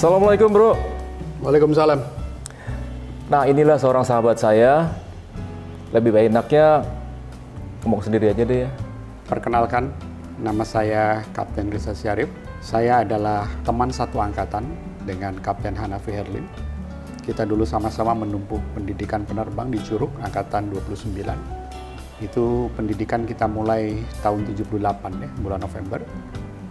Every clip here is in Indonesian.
Assalamualaikum bro. Waalaikumsalam. Nah inilah seorang sahabat saya. Lebih baik enaknya ngomong sendiri aja deh ya. Perkenalkan, nama saya Kapten Riza Syarif. Saya adalah teman satu angkatan dengan Kapten Hanafi Herlim. Kita dulu sama-sama menempuh pendidikan penerbang di Curug, angkatan 29. Itu pendidikan kita mulai tahun 78 ya, bulan November.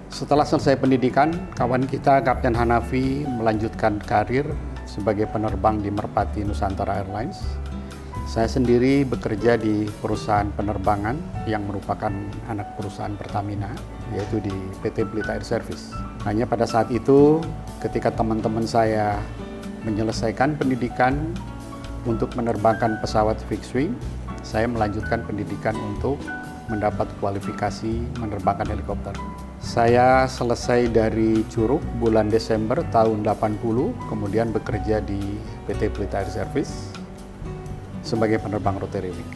Setelah selesai pendidikan, kawan kita Kapten Hanafi melanjutkan karir sebagai penerbang di Merpati Nusantara Airlines. Saya sendiri bekerja di perusahaan penerbangan yang merupakan anak perusahaan Pertamina, yaitu di PT Pelita Air Service. Hanya pada saat itu, ketika teman-teman saya menyelesaikan pendidikan untuk menerbangkan pesawat fixed wing, saya melanjutkan pendidikan untuk mendapat kualifikasi menerbangkan helikopter. Saya selesai dari Curug bulan Desember tahun 80, kemudian bekerja di PT Pelita Air Service sebagai penerbang rotary wing.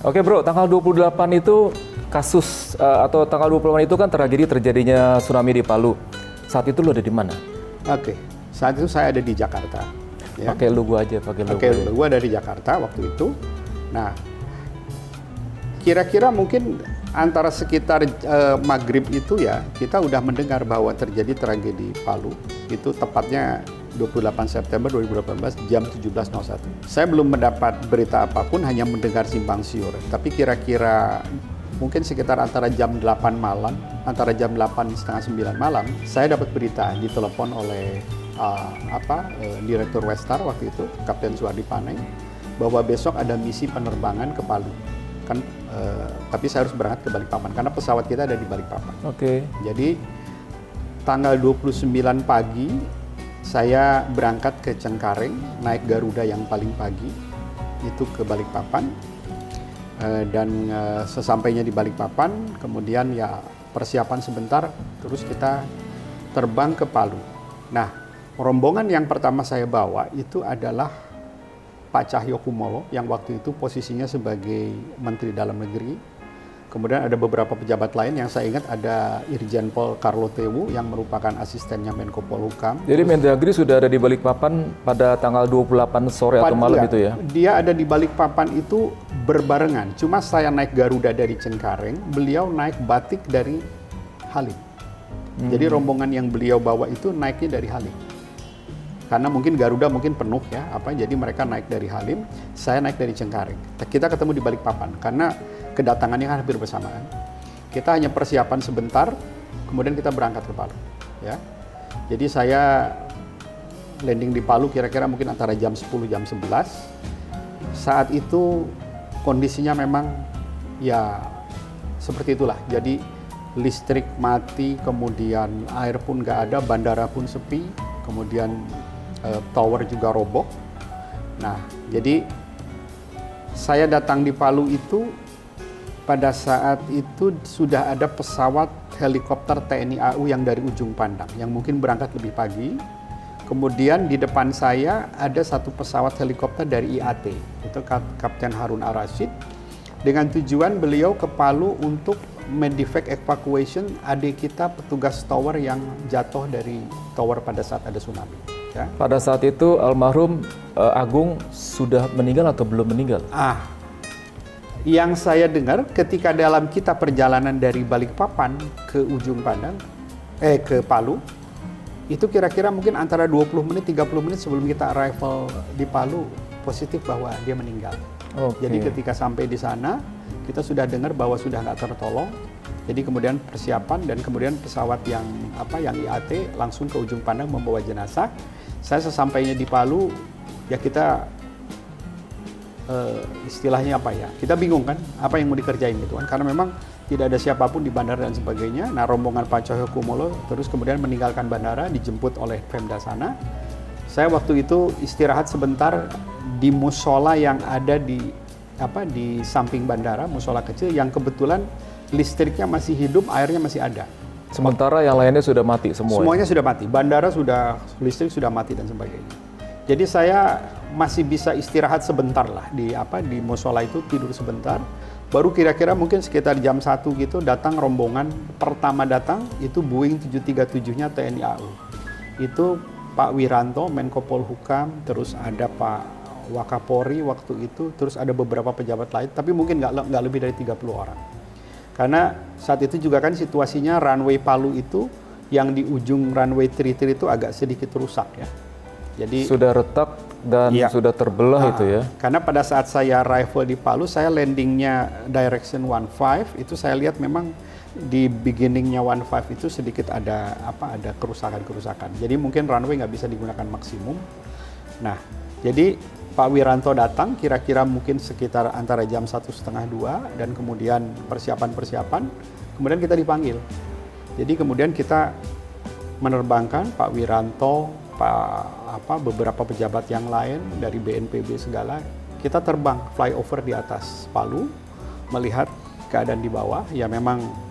Oke bro, tanggal 28 itu kasus atau tanggal 28 itu kan tragedi terjadinya tsunami di Palu. Saat itu lo ada di mana? Oke, saat itu saya ada di Jakarta. Ya. Pakai lu gua aja, pakai lu. Oke, gua dari Jakarta waktu itu. Nah, kira-kira mungkin antara sekitar maghrib itu ya, kita udah mendengar bahwa terjadi tragedi Palu. Itu tepatnya 28 September 2018 jam 17.01. Saya belum mendapat berita apapun, hanya mendengar simpang siur. Tapi kira-kira mungkin sekitar antara jam 8 malam, antara jam 8 setengah 9 malam, saya dapat berita ditelepon oleh Direktur Westar waktu itu, Kapten Suhardi Paneng, bahwa besok ada misi penerbangan ke Palu. Tapi saya harus berangkat ke Balikpapan karena pesawat kita ada di Balikpapan. Oke. Jadi tanggal 29 pagi saya berangkat ke Cengkareng, naik Garuda yang paling pagi itu ke Balikpapan. Dan sesampainya di Balikpapan, kemudian ya persiapan sebentar, terus kita terbang ke Palu. Nah, rombongan yang pertama saya bawa itu adalah Pak Cahyokumolo yang waktu itu posisinya sebagai Menteri Dalam Negeri. Kemudian ada beberapa pejabat lain yang saya ingat, ada Irjen Pol Carlo Tewu yang merupakan asistennya Menko Polhukam. Jadi Mendagri sudah ada di Balikpapan pada tanggal 28 sore atau malam itu ya? Dia ada di Balikpapan itu berbarengan. Cuma saya naik Garuda dari Cengkareng, beliau naik batik dari Halim. Jadi rombongan yang beliau bawa itu naiknya dari Halim. Karena mungkin Garuda mungkin penuh ya, jadi mereka naik dari Halim, saya naik dari Cengkareng. Kita ketemu di Balikpapan karena kedatangannya kan hampir bersamaan. Kita hanya persiapan sebentar, kemudian kita berangkat ke Palu. Ya, jadi saya landing di Palu kira-kira mungkin antara jam 10 jam 11. Saat itu kondisinya memang ya seperti itulah. Jadi listrik mati, kemudian air pun nggak ada, bandara pun sepi, kemudian tower juga roboh. Nah, jadi saya datang di Palu itu pada saat itu sudah ada pesawat helikopter TNI AU yang dari Ujung Pandang yang mungkin berangkat lebih pagi. Kemudian di depan saya ada satu pesawat helikopter dari IAT, itu Kapten Harun Ar-Rasyid, dengan tujuan beliau ke Palu untuk medevac evacuation adik kita petugas tower yang jatuh dari tower pada saat ada tsunami. Ya. Pada saat itu almarhum Agung sudah meninggal atau belum meninggal? Yang saya dengar ketika dalam kita perjalanan dari Balikpapan ke Ujung Pandang, ke Palu, itu kira-kira mungkin antara 20 menit, 30 menit sebelum kita arrival di Palu, positif bahwa dia meninggal. Okay. Jadi ketika sampai di sana, kita sudah dengar bahwa sudah nggak tertolong. Jadi kemudian persiapan dan kemudian pesawat yang IAT langsung ke Ujung Pandang membawa jenazah. Saya sesampainya di Palu, ya kita istilahnya kita bingung kan, apa yang mau dikerjain gitu kan, karena memang tidak ada siapapun di bandara dan sebagainya. Nah, rombongan Pak Cahyokumolo terus kemudian meninggalkan bandara, dijemput oleh Pemda sana. Saya waktu itu istirahat sebentar di musola yang ada di samping bandara, musola kecil yang kebetulan listriknya masih hidup, airnya masih ada. Sementara yang lainnya sudah mati semua. Semuanya sudah mati, bandara sudah, listrik sudah mati dan sebagainya. Jadi saya masih bisa istirahat sebentar lah di musola itu, tidur sebentar. Baru kira-kira mungkin sekitar jam 1 gitu datang rombongan pertama datang itu Boeing 737-nya TNI AU. itu Pak Wiranto, Menko Polhukam, terus ada Pak Wakapori waktu itu, terus ada beberapa pejabat lain, tapi mungkin nggak lebih dari 30 orang. Karena saat itu juga kan situasinya runway Palu itu, yang di ujung runway Tiri-Tiri itu agak sedikit rusak ya. Jadi sudah retak dan iya. sudah terbelah itu ya. Karena pada saat saya arrival di Palu, saya landingnya direction 15, itu saya lihat memang di beginningnya 15 itu sedikit ada kerusakan-kerusakan. Jadi mungkin runway nggak bisa digunakan maksimum. Nah, jadi Pak Wiranto datang kira-kira mungkin sekitar antara jam 1:30-2 dan kemudian persiapan, kemudian kita dipanggil. Jadi kemudian kita menerbangkan Pak Wiranto, beberapa pejabat yang lain dari BNPB segala, kita terbang flyover di atas Palu, melihat keadaan di bawah, ya memang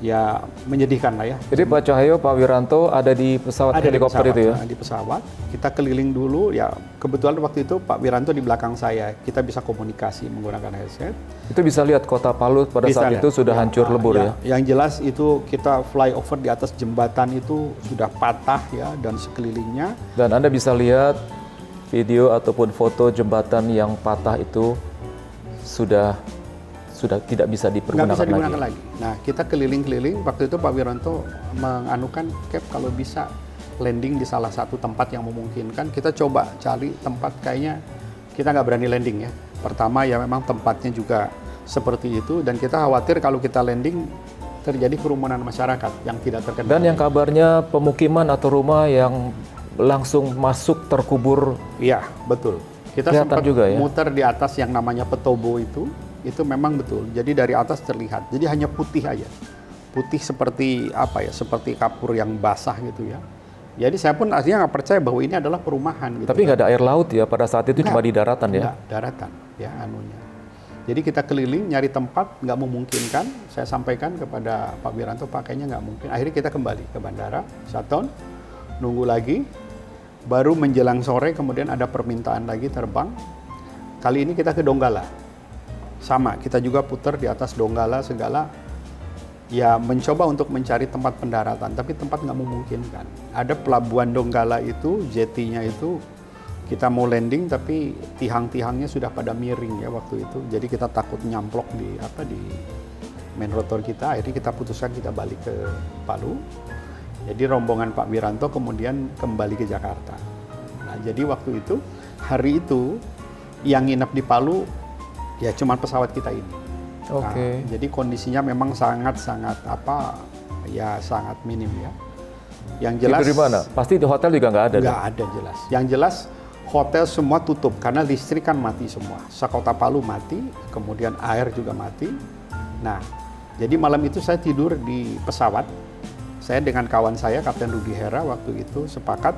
ya menyedihkan lah ya. Jadi Pak Cahyo, Pak Wiranto ada di pesawat helikopter itu ya? Di pesawat, kita keliling dulu, ya kebetulan waktu itu Pak Wiranto di belakang saya, kita bisa komunikasi menggunakan headset. Itu bisa lihat kota Palu pada Bisa saat lihat. itu sudah hancur lebur ya? Yang jelas itu kita flyover di atas jembatan itu sudah patah ya, dan sekelilingnya. Dan Anda bisa lihat video ataupun foto jembatan yang patah itu sudah tidak bisa Nggak bisa digunakan lagi. lagi. Nah, kita keliling-keliling, waktu itu Pak Wiranto menganukan, Cap, kalau bisa landing di salah satu tempat yang memungkinkan, kita coba cari tempat, kayaknya kita nggak berani landing ya. Pertama ya memang tempatnya juga seperti itu, dan kita khawatir kalau kita landing terjadi kerumunan masyarakat yang tidak terkendali. Dan yang kabarnya pemukiman atau rumah yang langsung masuk terkubur. Iya, betul. Kita Kelihatan sempat juga ya? muter di atas yang namanya Petobo itu memang betul. Jadi dari atas terlihat. Jadi hanya putih aja. Putih seperti seperti kapur yang basah gitu ya. Jadi saya pun aslinya nggak percaya bahwa ini adalah perumahan. Gitu. Tapi nggak ada air laut ya pada saat itu, cuma di daratan ya? Nggak, daratan ya anunya. Jadi kita keliling nyari tempat, nggak memungkinkan. Saya sampaikan kepada Pak Wiranto, Pak, kayaknya nggak mungkin. Akhirnya kita kembali ke bandara, shutdown, nunggu lagi. Baru menjelang sore kemudian ada permintaan lagi terbang. Kali ini kita ke Donggala. Sama, kita juga putar di atas Donggala segala. Ya mencoba untuk mencari tempat pendaratan, tapi tempat nggak memungkinkan. Ada pelabuhan Donggala itu, jetty-nya itu, kita mau landing tapi tiang-tiangnya sudah pada miring ya waktu itu. Jadi kita takut nyamplok di main rotor kita. Akhirnya kita putuskan kita balik ke Palu. Jadi rombongan Pak Wiranto kemudian kembali ke Jakarta. Nah, jadi waktu itu, hari itu yang nginep di Palu ya cuma pesawat kita ini. Oke. Nah, jadi kondisinya memang sangat sangat minim ya. Yang jelas Tidur di mana? Pasti di hotel juga nggak ada. nggak ada jelas. Yang jelas hotel semua tutup karena listrik kan mati semua. Sekota Palu mati, kemudian air juga mati. Nah, jadi malam itu saya tidur di pesawat. Saya dengan kawan saya, Kapten Rudi Hera, waktu itu sepakat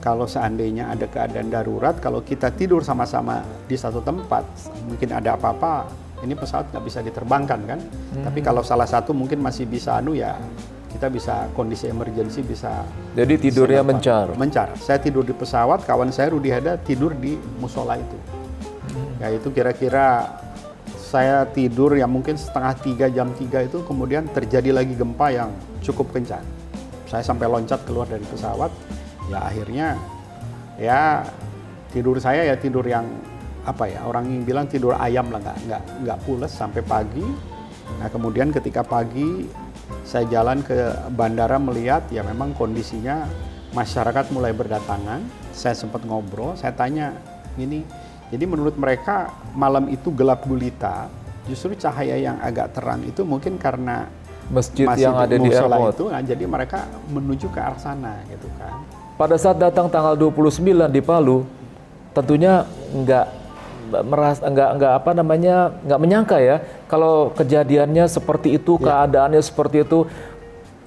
kalau seandainya ada keadaan darurat, kalau kita tidur sama-sama di satu tempat, mungkin ada apa-apa, ini pesawat nggak bisa diterbangkan kan. Tapi kalau salah satu mungkin masih bisa kita bisa kondisi emergency bisa. Jadi tidurnya mencar? Mencar. Saya tidur di pesawat, kawan saya Rudi Hera tidur di musola itu. Ya itu kira-kira saya tidur ya mungkin jam 3 itu, kemudian terjadi lagi gempa yang cukup kencang. Saya sampai loncat keluar dari pesawat. Ya akhirnya ya tidur saya ya tidur yang orang yang bilang tidur ayam lah, nggak pules sampai pagi. Nah kemudian ketika pagi saya jalan ke bandara melihat ya memang kondisinya masyarakat mulai berdatangan. Saya sempat ngobrol, saya tanya ini, jadi menurut mereka malam itu gelap gulita, justru cahaya yang agak terang itu mungkin karena masjid yang ada di airport itu, nah, jadi mereka menuju ke arah sana gitu kan. Pada saat datang tanggal 29 di Palu, tentunya nggak menyangka ya kalau kejadiannya seperti itu, keadaannya seperti itu.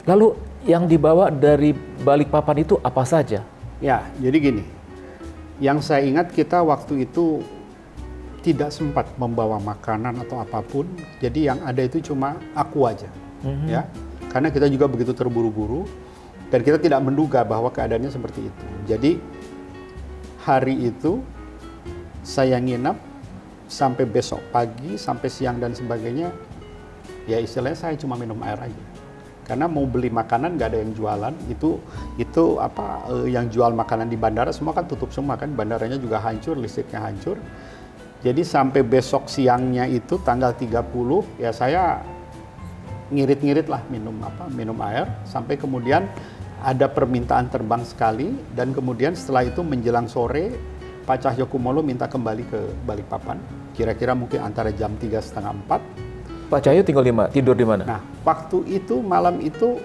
Lalu yang dibawa dari Balikpapan itu apa saja? Ya, jadi gini. Yang saya ingat kita waktu itu tidak sempat membawa makanan atau apapun. Jadi yang ada itu cuma aku aja, ya. Karena kita juga begitu terburu-buru dan kita tidak menduga bahwa keadaannya seperti itu. Jadi hari itu saya nginap sampai besok pagi, sampai siang dan sebagainya. Ya istilahnya saya cuma minum air aja. karena mau beli makanan nggak ada yang jualan. Itu yang jual makanan di bandara semua kan tutup semua kan, bandaranya juga hancur, listriknya hancur. Jadi sampai besok siangnya itu tanggal 30 ya saya ngirit-ngirit lah minum air, sampai kemudian ada permintaan terbang sekali, dan kemudian setelah itu menjelang sore Pak Cahyokumolo minta kembali ke Balikpapan, kira-kira mungkin antara jam 3:30-4. Pak Cahyo tidur di mana? Nah, waktu itu malam itu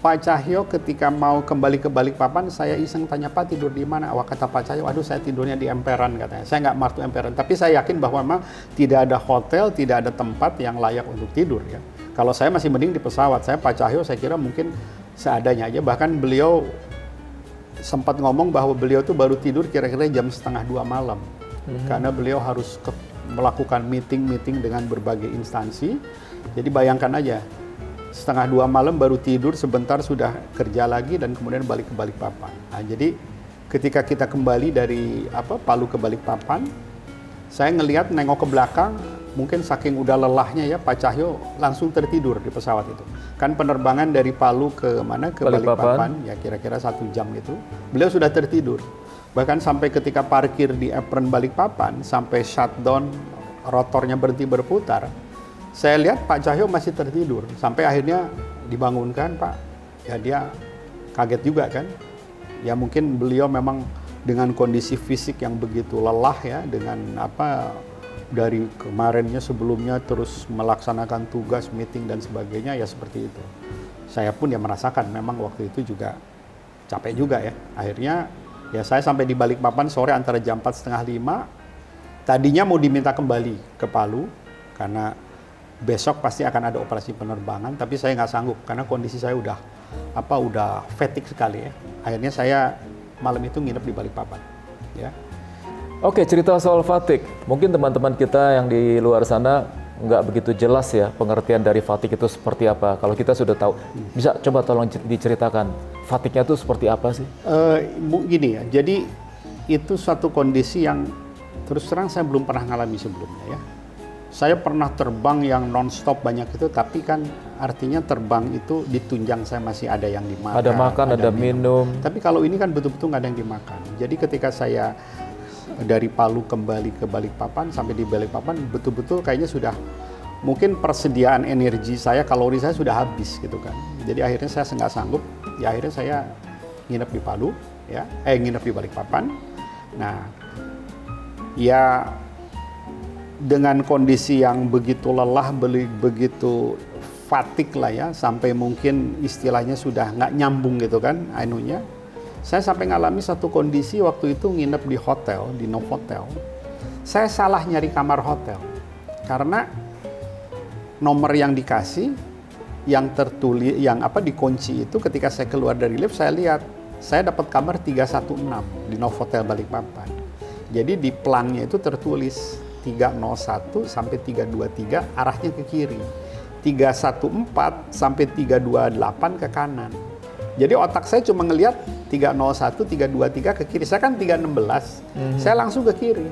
Pak Cahyo ketika mau kembali ke Balikpapan, saya iseng tanya, Pak tidur di mana? Wah, kata Pak Cahyo, aduh saya tidurnya di emperan katanya. Saya nggak martu emperan, tapi saya yakin bahwa memang tidak ada hotel, tidak ada tempat yang layak untuk tidur ya. Kalau saya masih mending di pesawat, Pak Cahyo saya kira mungkin seadanya aja. Bahkan beliau sempat ngomong bahwa beliau tuh baru tidur kira-kira jam 1:30 malam. Karena beliau harus melakukan meeting dengan berbagai instansi. Jadi bayangkan aja, 1:30 malam baru tidur, sebentar sudah kerja lagi dan kemudian balik ke Balikpapan. Nah, jadi ketika kita kembali dari Palu ke Balikpapan, saya nengok ke belakang, mungkin saking udah lelahnya ya Pak Cahyo langsung tertidur di pesawat itu. Kan penerbangan dari Palu ke Balikpapan ya kira-kira 1 jam gitu. Beliau sudah tertidur. Bahkan sampai ketika parkir di apron Balikpapan, sampai shutdown, rotornya berhenti berputar, saya lihat Pak Cahyo masih tertidur. Sampai akhirnya dibangunkan Pak. Ya dia kaget juga kan. Ya mungkin beliau memang dengan kondisi fisik yang begitu lelah ya, dengan dari kemarinnya sebelumnya terus melaksanakan tugas, meeting dan sebagainya ya seperti itu. Saya pun ya merasakan memang waktu itu juga capek juga ya. Akhirnya ya saya sampai di Balikpapan sore antara jam 4:30. Tadinya mau diminta kembali ke Palu karena besok pasti akan ada operasi penerbangan, tapi saya nggak sanggup karena kondisi saya udah fatigue sekali ya. Akhirnya saya malam itu nginep di Balikpapan ya. Oke, cerita soal fatigue. Mungkin teman-teman kita yang di luar sana nggak begitu jelas ya pengertian dari fatigue itu seperti apa. Kalau kita sudah tahu, bisa coba tolong diceritakan fatigue-nya itu seperti apa sih? Gini ya, jadi itu suatu kondisi yang terus terang saya belum pernah ngalami sebelumnya ya. Saya pernah terbang yang non-stop banyak itu, tapi kan artinya terbang itu ditunjang saya masih ada yang dimakan. Ada makan, ada minum. Tapi kalau ini kan betul-betul nggak ada yang dimakan. Jadi ketika saya dari Palu kembali ke Balikpapan, sampai di Balikpapan betul-betul kayaknya sudah mungkin persediaan energi saya, kalori saya sudah habis gitu kan. Jadi akhirnya saya nggak sanggup, ya akhirnya saya nginep di Palu ya, nginep di Balikpapan. Nah, ya dengan kondisi yang begitu lelah, begitu fatigue lah ya, sampai mungkin istilahnya sudah nggak nyambung gitu kan anunya. Saya sampai ngalami satu kondisi waktu itu nginep di hotel, di Novotel. Saya salah nyari kamar hotel. Karena nomor yang dikasih, yang tertulis, yang dikunci itu ketika saya keluar dari lift, saya lihat, saya dapat kamar 316 di Novotel Balikpapan. Jadi di plannya itu tertulis 301 sampai 323 arahnya ke kiri. 314 sampai 328 ke kanan. Jadi otak saya cuma ngelihat 301, 323 ke kiri. Saya kan 316. Saya langsung ke kiri.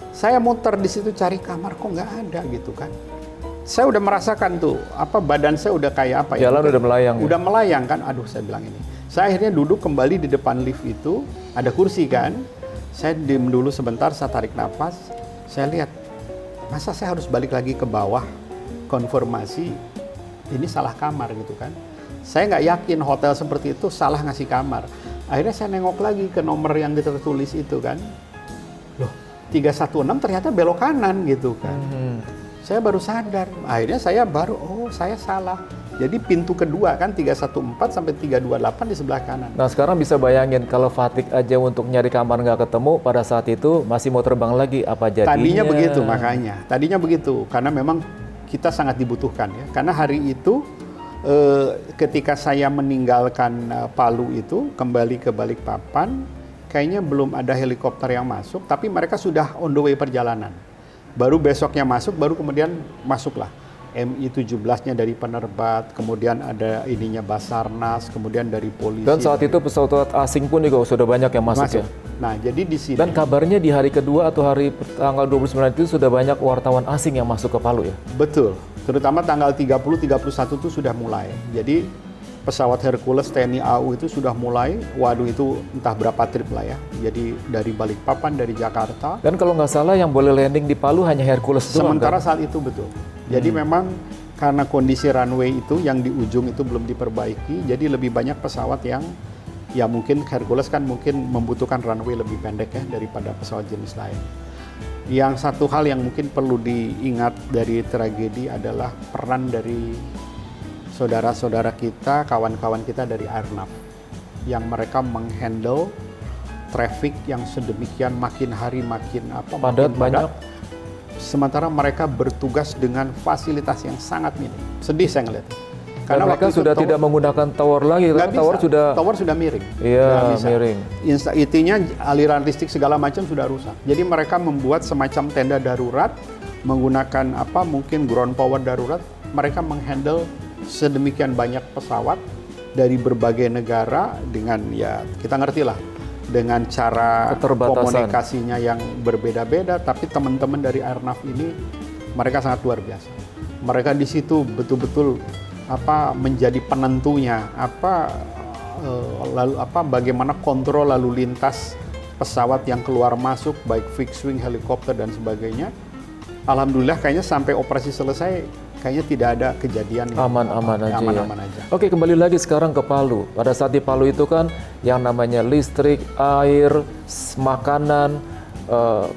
Saya muter di situ cari kamar, kok nggak ada gitu kan. Saya udah merasakan tuh, badan saya udah kayak apa ya. Jalan udah melayang. Udah melayang kan, aduh saya bilang ini. Saya akhirnya duduk kembali di depan lift itu, ada kursi kan. Saya diem dulu sebentar, saya tarik nafas. Saya lihat, masa saya harus balik lagi ke bawah, konfirmasi, ini salah kamar gitu kan. Saya nggak yakin hotel seperti itu salah ngasih kamar. Akhirnya saya nengok lagi ke nomor yang tertulis itu kan. Loh, 316 ternyata belok kanan gitu kan. Saya baru sadar. Akhirnya saya saya salah. Jadi pintu kedua kan 314 sampai 328 di sebelah kanan. Nah sekarang bisa bayangin kalau fatigue aja untuk nyari kamar nggak ketemu, pada saat itu masih mau terbang lagi, apa jadinya? Tadinya begitu makanya. Tadinya begitu karena memang kita sangat dibutuhkan ya. Karena hari itu ketika saya meninggalkan Palu itu kembali ke Balikpapan, kayaknya belum ada helikopter yang masuk, tapi mereka sudah on the way perjalanan. Baru besoknya masuk, baru kemudian masuklah MI-17-nya dari penerbat, kemudian ada ininya Basarnas, kemudian dari polisi. Dan saat itu pesawat asing pun juga sudah banyak yang masuk. Ya. Nah, jadi di sini. Dan kabarnya di hari kedua atau hari tanggal 29 itu sudah banyak wartawan asing yang masuk ke Palu ya? Betul. Terutama tanggal 30, 31 itu sudah mulai. Jadi pesawat Hercules TNI AU itu sudah mulai, waduh itu entah berapa trip lah ya. Jadi dari Balikpapan, dari Jakarta. Dan kalau nggak salah yang boleh landing di Palu hanya Hercules doang. Sementara kan? saat itu betul. Jadi memang karena kondisi runway itu yang di ujung itu belum diperbaiki, jadi lebih banyak pesawat yang ya mungkin Hercules kan mungkin membutuhkan runway lebih pendek ya daripada pesawat jenis lain. Yang satu hal yang mungkin perlu diingat dari tragedi adalah peran dari saudara-saudara kita, kawan-kawan kita dari Airnav yang mereka menghandle traffic yang sedemikian makin hari makin Padat, banyak. Sementara mereka bertugas dengan fasilitas yang sangat minim. Sedih saya ngeliat. Karena mereka sudah tidak menggunakan tower lagi, karena tower sudah miring. Iya, miring. Intinya aliran listrik segala macam sudah rusak. Jadi mereka membuat semacam tenda darurat, menggunakan mungkin ground power darurat. Mereka menghandle sedemikian banyak pesawat dari berbagai negara dengan ya kita ngerti lah dengan cara komunikasinya yang berbeda-beda, tapi teman-teman dari Airnav ini mereka sangat luar biasa. Mereka di situ betul-betul menjadi penentunya bagaimana kontrol lalu lintas pesawat yang keluar masuk baik fixed wing, helikopter dan sebagainya. Alhamdulillah kayaknya sampai operasi selesai kayaknya tidak ada kejadian aman-aman aja. Aja. Oke, kembali lagi sekarang ke Palu. Pada saat di Palu itu kan yang namanya listrik, air, makanan,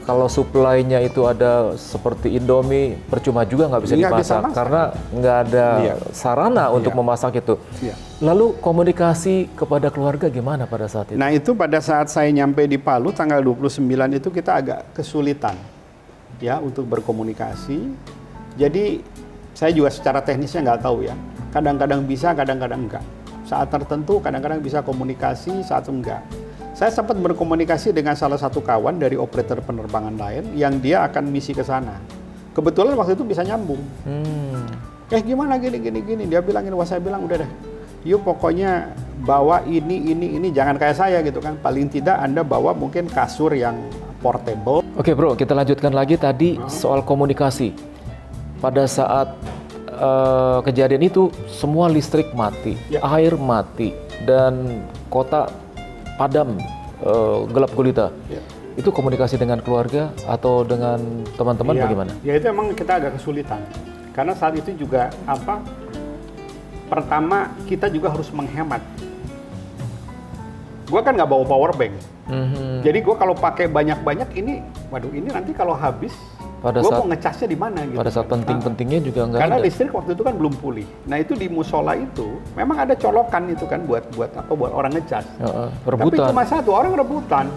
kalau supply-nya itu ada seperti Indomie, percuma juga nggak bisa dimasak karena nggak ada sarana untuk memasak itu. Iya. Lalu komunikasi kepada keluarga gimana pada saat itu? Nah itu pada saat saya nyampe di Palu tanggal 29 itu kita agak kesulitan ya untuk berkomunikasi. Jadi saya juga secara teknisnya nggak tahu ya. Kadang-kadang bisa, kadang-kadang enggak. Saat tertentu kadang-kadang bisa komunikasi, saat enggak. Saya sempat berkomunikasi dengan salah satu kawan dari operator penerbangan lain yang dia akan misi ke sana. Kebetulan waktu itu bisa nyambung. Gimana gini. Dia bilangin, saya bilang udah deh. Yuk pokoknya bawa ini, jangan kayak saya gitu kan. Paling tidak Anda bawa mungkin kasur yang portable. Oke bro, kita lanjutkan lagi tadi soal komunikasi. Pada saat kejadian itu semua listrik mati, air mati, dan kota padam, gelap gulita. Itu komunikasi dengan keluarga atau dengan teman-teman bagaimana? Ya itu emang kita agak kesulitan. Karena saat itu juga pertama kita juga harus menghemat. Gua kan nggak bawa power bank. Jadi gua kalau pakai banyak-banyak ini nanti kalau habis gue mau ngecasnya di mana gitu. Pada saat penting-pentingnya juga nggak ada. Karena listrik waktu itu kan belum pulih. Nah itu di musola itu memang ada colokan itu kan buat orang ngecas. Rebutan. Tapi cuma satu orang rebutan.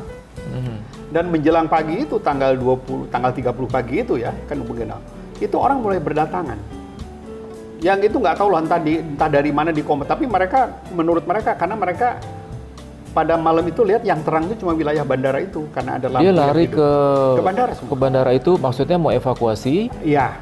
Dan menjelang pagi itu tanggal 30 pagi itu ya kan begini. Itu orang mulai berdatangan. Yang itu nggak tahu loh entah dari mana di komen. Tapi mereka menurut mereka karena mereka pada malam itu lihat yang terang itu cuma wilayah bandara itu karena ada lampu. Dia lari ke bandara semua. Ke bandara itu maksudnya mau evakuasi? Iya.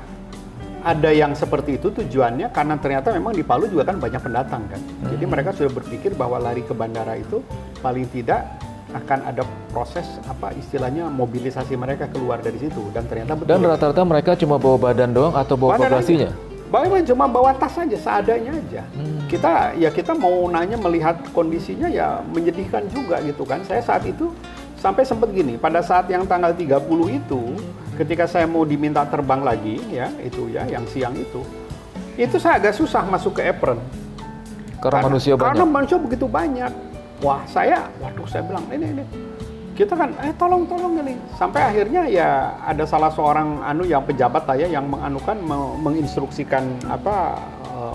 Ada yang seperti itu tujuannya karena ternyata memang di Palu juga kan banyak pendatang kan. Jadi mereka sudah berpikir bahwa lari ke bandara itu paling tidak akan ada proses istilahnya mobilisasi mereka keluar dari situ dan ternyata betul. Dan rata-rata mereka cuma bawa badan doang atau bawa bagasinya? Cuma bawa tas aja, seadanya aja. Kita mau nanya melihat kondisinya ya menyedihkan juga gitu kan. Saya saat itu sampai sempat gini, pada saat yang tanggal 30 itu, ketika saya mau diminta terbang lagi yang siang itu saya agak susah masuk ke apron. Karena manusia banyak? Karena manusia begitu banyak. Saya bilang ini. Kita kan, tolong ini. Sampai akhirnya ya ada salah seorang yang pejabat yang menginstruksikan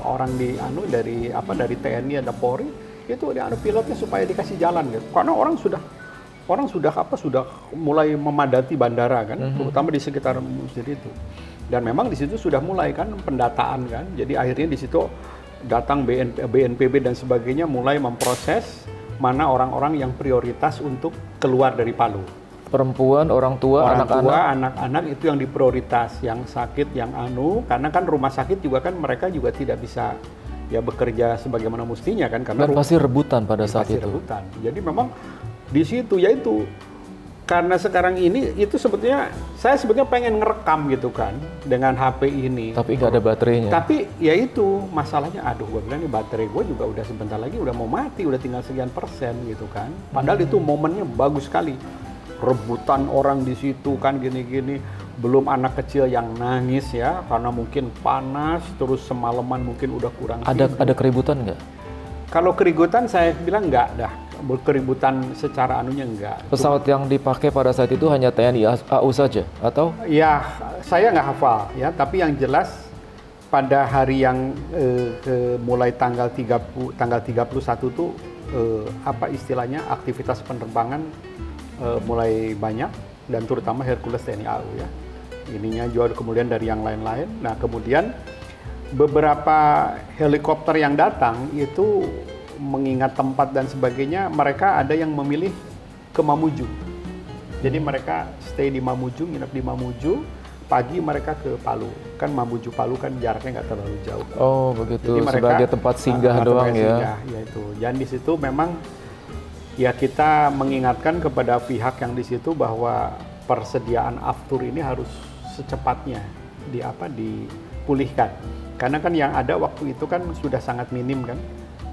orang dari TNI ada Polri itu pilotnya supaya dikasih jalan gitu. Karena orang sudah mulai memadati bandara kan, terutama di sekitar masjid itu. Dan memang di situ sudah mulai kan pendataan kan. Jadi akhirnya di situ datang BNPB dan sebagainya mulai memproses mana orang-orang yang prioritas untuk keluar dari Palu. Perempuan, orang tua, anak-anak itu yang diprioritas, yang sakit, yang karena kan rumah sakit juga kan mereka juga tidak bisa bekerja sebagaimana mestinya kan karena dan pasti rebutan pada saat itu. Rebutan. Jadi memang di situ karena sekarang ini itu saya sebetulnya pengen ngerekam gitu kan dengan HP ini. Tapi nggak ada baterainya. Tapi ya itu masalahnya, aduh gue bilang nih baterai gue juga udah sebentar lagi udah mau mati, udah tinggal sekian persen gitu kan. Padahal itu momennya bagus sekali. Rebutan orang di situ kan gini-gini. Belum anak kecil yang nangis ya karena mungkin panas terus semalaman mungkin udah kurang tidur. Ada keributan nggak? Kalau keributan saya bilang nggak dah. Keributan secara anunya enggak. Pesawat yang dipakai pada saat itu hanya TNI AU saja atau? Ya, saya nggak hafal ya, tapi yang jelas pada hari yang mulai tanggal 31 tuh apa istilahnya aktivitas penerbangan mulai banyak dan terutama Hercules TNI AU ya. Ininya juga kemudian dari yang lain-lain. Nah, kemudian beberapa helikopter yang datang itu mengingat tempat dan sebagainya, mereka ada yang memilih ke Mamuju. Jadi mereka stay di Mamuju, nginep di Mamuju, pagi mereka ke Palu. Kan Mamuju Palu kan jaraknya nggak terlalu jauh. Oh begitu, jadi mereka, sebagai tempat singgah doang ya? Ya itu. Dan di situ memang ya kita mengingatkan kepada pihak yang di situ bahwa persediaan aftur ini harus secepatnya dipulihkan. Karena kan yang ada waktu itu kan sudah sangat minim kan.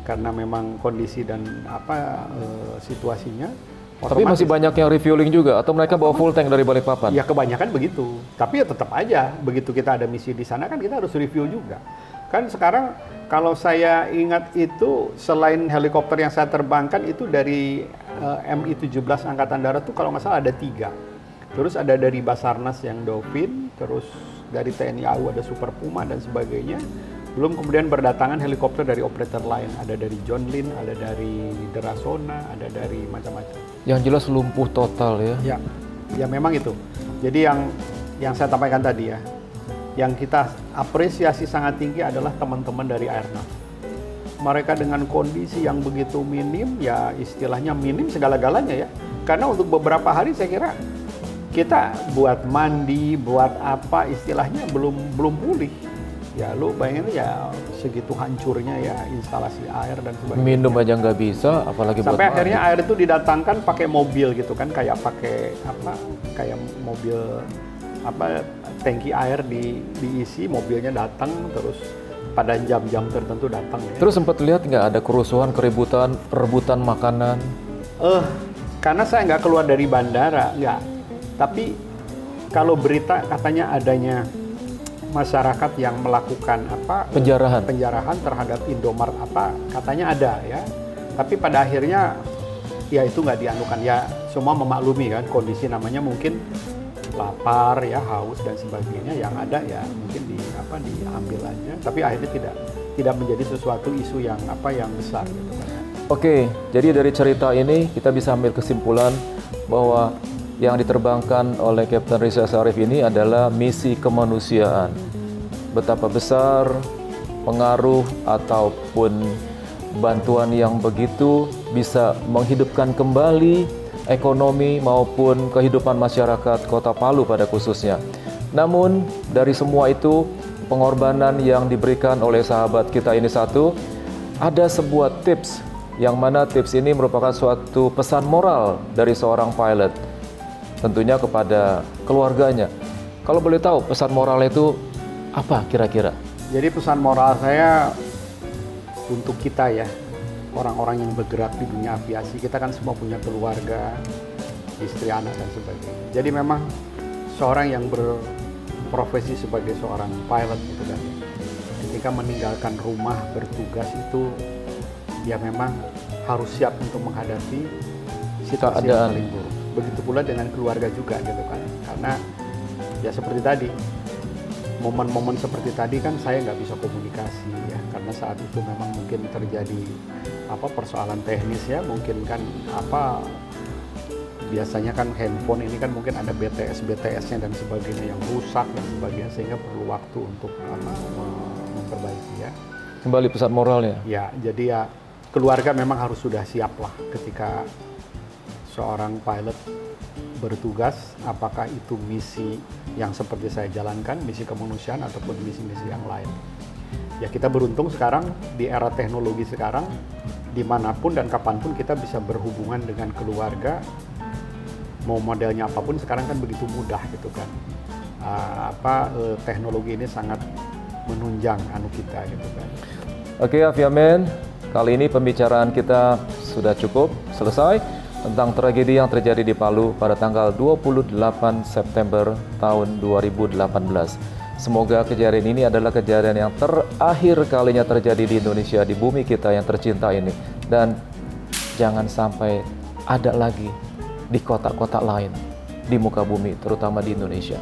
Karena memang kondisi dan situasinya. Tapi masih banyak yang refueling juga atau mereka bawa full tank dari Balikpapan? Ya kebanyakan begitu. Tapi ya tetap aja begitu kita ada misi di sana kan kita harus review juga. Kan sekarang kalau saya ingat itu selain helikopter yang saya terbangkan itu dari Mi-17 Angkatan Darat tuh kalau nggak salah ada 3. Terus ada dari Basarnas yang Dolphin, terus dari TNI AU ada Super Puma dan sebagainya. Belum kemudian berdatangan helikopter dari operator lain, ada dari John Lynn, ada dari Derasona, ada dari macam-macam. Yang jelas lumpuh total ya? Ya memang itu. Jadi yang saya sampaikan tadi ya, yang kita apresiasi sangat tinggi adalah teman-teman dari Airnav. Mereka dengan kondisi yang begitu minim, ya istilahnya minim segala-galanya ya. Karena untuk beberapa hari saya kira kita buat mandi, buat apa istilahnya belum pulih. Ya lu bayangin ya segitu hancurnya ya instalasi air dan sebagainya. Minum aja nggak bisa, apalagi buat sampai akhirnya air itu didatangkan pakai mobil gitu kan, kayak pakai kayak mobil tangki air diisi, mobilnya datang terus pada jam-jam tertentu datang ya. Terus sempat lihat nggak ada kerusuhan, keributan, rebutan makanan? Karena saya nggak keluar dari bandara, nggak. Tapi kalau berita katanya adanya masyarakat yang melakukan penjarahan terhadap Indomart katanya ada ya, tapi pada akhirnya ya itu nggak dianukan ya, semua memaklumi kan kondisi namanya mungkin lapar ya, haus dan sebagainya, yang ada ya mungkin diambil aja, tapi akhirnya tidak menjadi sesuatu isu yang besar gitu kan. Oke, jadi dari cerita ini kita bisa ambil kesimpulan bahwa yang diterbangkan oleh Kapten Rizal Syarif ini adalah misi kemanusiaan. Betapa besar pengaruh ataupun bantuan yang begitu bisa menghidupkan kembali ekonomi maupun kehidupan masyarakat Kota Palu pada khususnya. Namun dari semua itu, pengorbanan yang diberikan oleh sahabat kita ini satu, ada sebuah tips yang mana tips ini merupakan suatu pesan moral dari seorang pilot. Tentunya kepada keluarganya. Kalau boleh tahu pesan moral itu apa kira-kira? Jadi pesan moral saya untuk kita ya, orang-orang yang bergerak di dunia aviasi, kita kan semua punya keluarga, istri, anak dan sebagainya. Jadi memang seorang yang berprofesi sebagai seorang pilot gitu kan, ketika meninggalkan rumah bertugas itu, dia memang harus siap untuk menghadapi situasi yang paling buruk. Begitu pula dengan keluarga juga gitu kan, karena ya seperti tadi, momen-momen seperti tadi kan saya nggak bisa komunikasi ya, karena saat itu memang mungkin terjadi persoalan teknis ya, mungkin kan biasanya kan handphone ini kan mungkin ada BTS-nya dan sebagainya yang rusak dan sebagainya, sehingga perlu waktu untuk memperbaiki ya. Kembali pesan moralnya. Ya, jadi ya keluarga memang harus sudah siap lah ketika seorang pilot bertugas, apakah itu misi yang seperti saya jalankan, misi kemanusiaan ataupun misi-misi yang lain. Ya kita beruntung sekarang di era teknologi sekarang, dimanapun dan kapanpun kita bisa berhubungan dengan keluarga mau modelnya apapun sekarang kan begitu mudah gitu kan. Teknologi ini sangat menunjang kita gitu kan. Oke, Afiamen, kali ini pembicaraan kita sudah cukup selesai tentang tragedi yang terjadi di Palu pada tanggal 28 September tahun 2018. Semoga kejadian ini adalah kejadian yang terakhir kalinya terjadi di Indonesia, di bumi kita yang tercinta ini. Dan jangan sampai ada lagi di kota-kota lain di muka bumi, terutama di Indonesia.